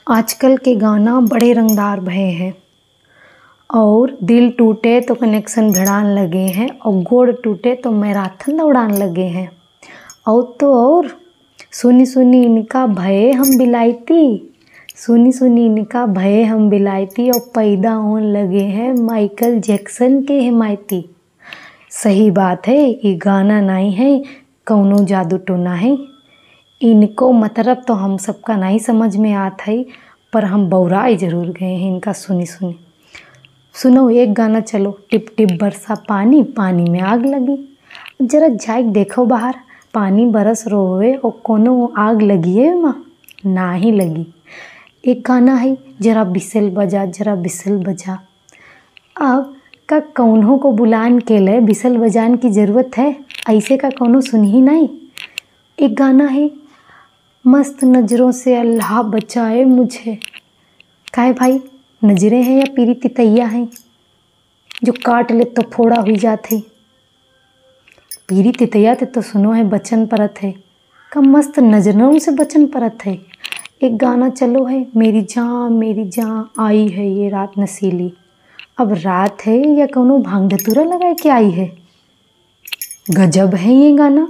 आजकल के गाना बड़े रंगदार भये हैं और दिल टूटे तो कनेक्शन भिड़ान लगे हैं और गोड़ टूटे तो मैराथन दौड़ान लगे हैं। और तो और सुनी सुनी इनका भये हम बिलायती, सुनी सुनी इनका भये हम बिलायती और पैदा होने लगे हैं माइकल जैक्सन के हिमायती। सही बात है, ये गाना नहीं है कौनो जादू टोना है। इनको मतलब तो हम सबका नहीं समझ में आता है, पर हम बौराए ज़रूर गए हैं इनका सुनी सुनी। सुनो एक गाना चलो, टिप टिप बरसा पानी, पानी में आग लगी। जरा जाके देखो बाहर, पानी बरस रोवे और कोनो आग लगी है माँ? ना ही लगी। एक गाना है जरा बिसल बजा, जरा बिसल बजा। अब का कौनों को बुलान के लिए बिसल बजान की ज़रूरत है? ऐसे का कौनो सुन ही नहीं। एक गाना है मस्त नज़रों से अल्लाह बचाए मुझे। काहे भाई, नज़रें हैं या पीरी तितैया हैं जो काट ले तो फोड़ा हुई जात है? पीरी तितैया तो सुनो है बचन परत है, का मस्त नज़रों से बचन परत है। एक गाना चलो है मेरी जान आई है ये रात नसीली। अब रात है या कौनो भांग धतूरा लगा के आई है? गजब है ये गाना।